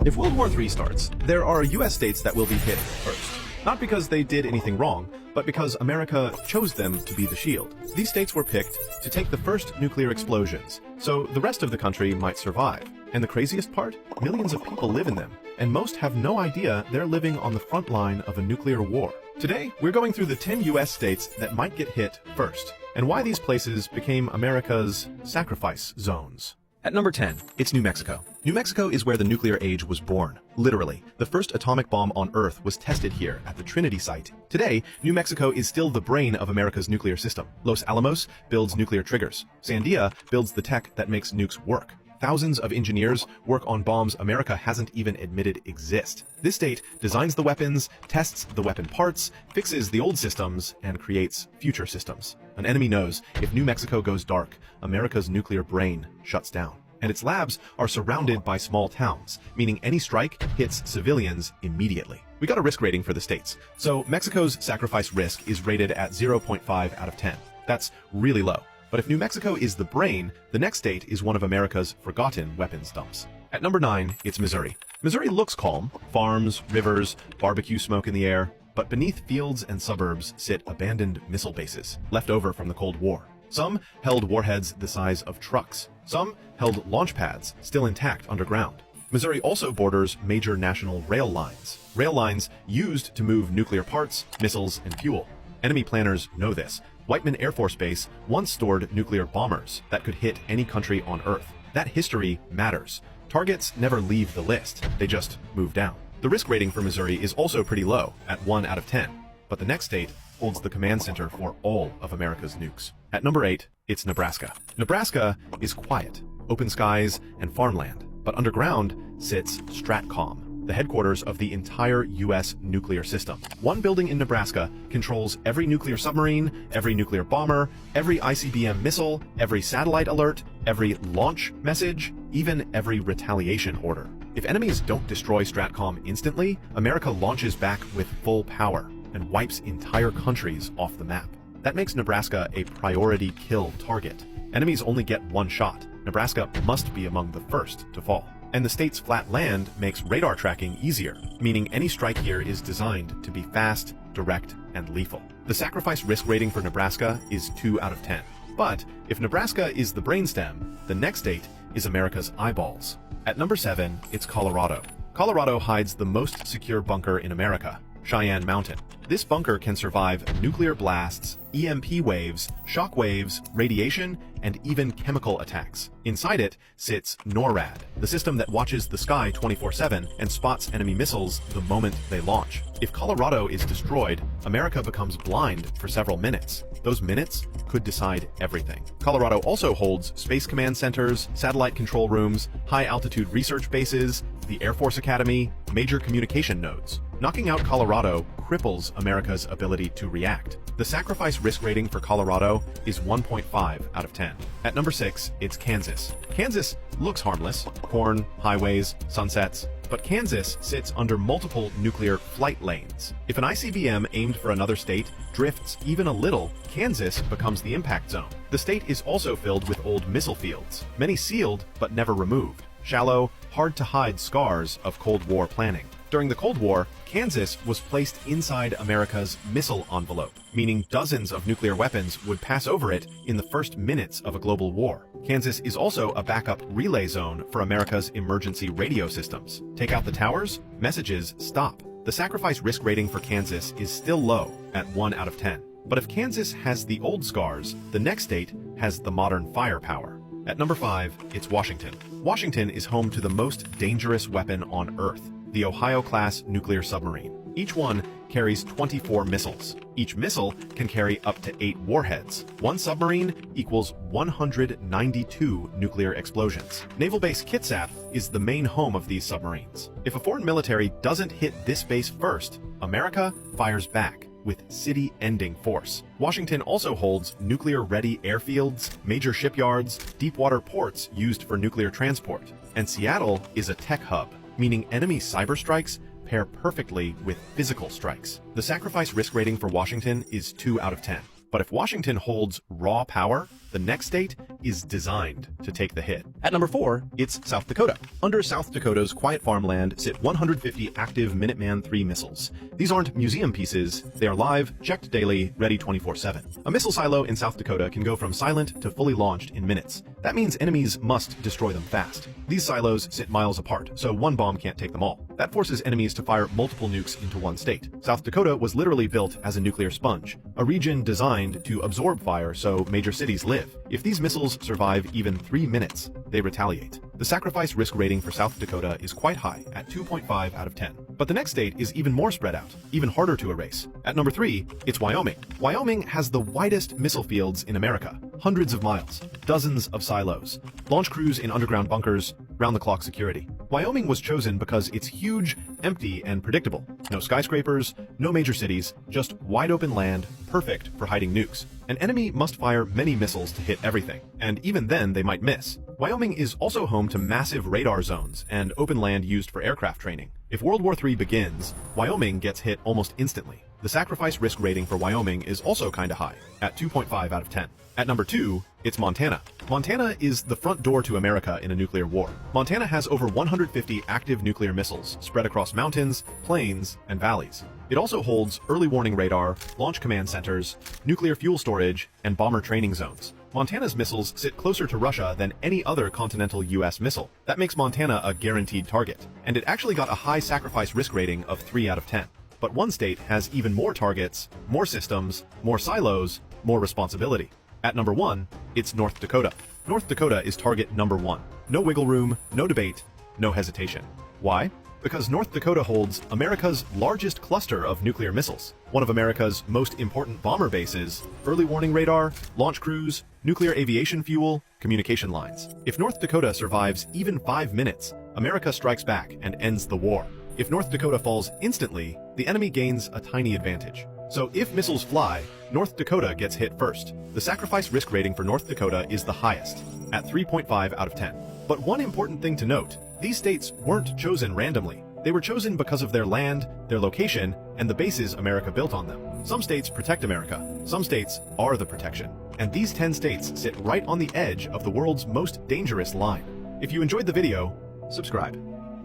If World War III starts, there are US states that will be hit first. Not because they did anything wrong, but because America chose them to be the shield. These states were picked to take the first nuclear explosions, so the rest of the country might survive. And the craziest part? Millions of people live in them, and most have no idea they're living on the front line of a nuclear war. Today, we're going through the 10 US states that might get hit first, and why these places became America's sacrifice zones. At number 10, it's New Mexico. New Mexico is where the nuclear age was born. Literally, the first atomic bomb on Earth was tested here at the Trinity site. Today, New Mexico is still the brain of America's nuclear system. Los Alamos builds nuclear triggers. Sandia builds the tech that makes nukes work. Thousands of engineers work on bombs America hasn't even admitted exist. This state designs the weapons, tests the weapon parts, fixes the old systems, and creates future systems. An enemy knows if New Mexico goes dark, America's nuclear brain shuts down. And its labs are surrounded by small towns, meaning any strike hits civilians immediately. We got a risk rating for the states. So Mexico's sacrifice risk is rated at 0.5 out of 10. That's really low. But if New Mexico is the brain, the next state is one of America's forgotten weapons dumps. At number 9, it's Missouri. Missouri looks calm. Farms, rivers, barbecue smoke in the air. But beneath fields and suburbs sit abandoned missile bases, left over from the Cold War. Some held warheads the size of trucks. Some held launch pads, still intact underground. Missouri also borders major national rail lines used to move nuclear parts, missiles, and fuel. Enemy planners know this. Whiteman Air Force Base once stored nuclear bombers that could hit any country on Earth. That history matters. Targets never leave the list, they just move down. The risk rating for Missouri is also pretty low, at 1 out of 10. But the next state holds the command center for all of America's nukes. At number 8, it's Nebraska. Nebraska is quiet, open skies, and farmland. But underground sits Stratcom, the headquarters of the entire U.S. nuclear system. One building in Nebraska controls every nuclear submarine, every nuclear bomber, every ICBM missile, every satellite alert, every launch message, even every retaliation order. If enemies don't destroy Stratcom instantly, America launches back with full power and wipes entire countries off the map. That makes Nebraska a priority kill target. Enemies only get one shot. Nebraska must be among the first to fall. And the state's flat land makes radar tracking easier, meaning any strike here is designed to be fast, direct, and lethal. The sacrifice risk rating for Nebraska is 2 out of 10. But if Nebraska is the brainstem, the next state is America's eyeballs. At number 7, it's Colorado. Colorado hides the most secure bunker in America, Cheyenne Mountain. This bunker can survive nuclear blasts, EMP waves, shock waves, radiation, and even chemical attacks. Inside it sits NORAD, the system that watches the sky 24/7 and spots enemy missiles the moment they launch. If Colorado is destroyed, America becomes blind for several minutes. Those minutes could decide everything. Colorado also holds space command centers, satellite control rooms, high-altitude research bases, the Air Force Academy, major communication nodes. Knocking out Colorado cripples America's ability to react. The sacrifice risk rating for Colorado is 1.5 out of 10. At number 6, it's Kansas. Kansas looks harmless, corn, highways, sunsets, but Kansas sits under multiple nuclear flight lanes. If an ICBM aimed for another state drifts even a little, Kansas becomes the impact zone. The state is also filled with old missile fields, many sealed but never removed. Shallow, hard-to-hide scars of Cold War planning. During the Cold War, Kansas was placed inside America's missile envelope, meaning dozens of nuclear weapons would pass over it in the first minutes of a global war. Kansas is also a backup relay zone for America's emergency radio systems. Take out the towers, messages stop. The sacrifice risk rating for Kansas is still low at 1 out of 10. But if Kansas has the old scars, the next state has the modern firepower. At number 5, it's Washington. Washington is home to the most dangerous weapon on Earth, the Ohio-class nuclear submarine. Each one carries 24 missiles. Each missile can carry up to 8 warheads. One submarine equals 192 nuclear explosions. Naval Base Kitsap is the main home of these submarines. If a foreign military doesn't hit this base first, America fires back with city-ending force. Washington also holds nuclear-ready airfields, major shipyards, deep-water ports used for nuclear transport. And Seattle is a tech hub, meaning enemy cyber strikes pair perfectly with physical strikes. The sacrifice risk rating for Washington is 2 out of 10. But if Washington holds raw power, the next state is designed to take the hit. At number 4, it's South Dakota. Under South Dakota's quiet farmland sit 150 active Minuteman III missiles. These aren't museum pieces, they are live, checked daily, ready 24/7. A missile silo in South Dakota can go from silent to fully launched in minutes. That means enemies must destroy them fast. These silos sit miles apart, so one bomb can't take them all. That forces enemies to fire multiple nukes into one state. South Dakota was literally built as a nuclear sponge, a region designed to absorb fire so major cities live. If these missiles survive even 3 minutes, they retaliate. The sacrifice risk rating for South Dakota is quite high, at 2.5 out of 10. But the next state is even more spread out, even harder to erase. At number 3, it's Wyoming. Wyoming has the widest missile fields in America, hundreds of miles, dozens of silos, launch crews in underground bunkers, round-the-clock security. Wyoming was chosen because it's huge, empty, and predictable. No skyscrapers, no major cities, just wide-open land, perfect for hiding nukes. An enemy must fire many missiles to hit everything, and even then they might miss. Wyoming is also home to massive radar zones and open land used for aircraft training. If World War III begins, Wyoming gets hit almost instantly. The sacrifice risk rating for Wyoming is also kinda high, at 2.5 out of 10. At number 2, it's Montana. Montana is the front door to America in a nuclear war. Montana has over 150 active nuclear missiles spread across mountains, plains, and valleys. It also holds early warning radar, launch command centers, nuclear fuel storage, and bomber training zones. Montana's missiles sit closer to Russia than any other continental US missile. That makes Montana a guaranteed target, and it actually got a high sacrifice risk rating of 3 out of 10. But one state has even more targets, more systems, more silos, more responsibility. At number 1, it's North Dakota. North Dakota is target number 1. No wiggle room, no debate, no hesitation. Why? Because North Dakota holds America's largest cluster of nuclear missiles, one of America's most important bomber bases, early warning radar, launch crews, nuclear aviation fuel, communication lines. If North Dakota survives even 5 minutes, America strikes back and ends the war. If North Dakota falls instantly, the enemy gains a tiny advantage. So if missiles fly, North Dakota gets hit first. The sacrifice risk rating for North Dakota is the highest, at 3.5 out of 10. But one important thing to note, these states weren't chosen randomly. They were chosen because of their land, their location, and the bases America built on them. Some states protect America, some states are the protection. And these 10 states sit right on the edge of the world's most dangerous line. If you enjoyed the video, subscribe.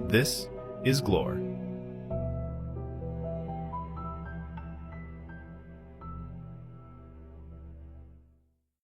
This is Glore.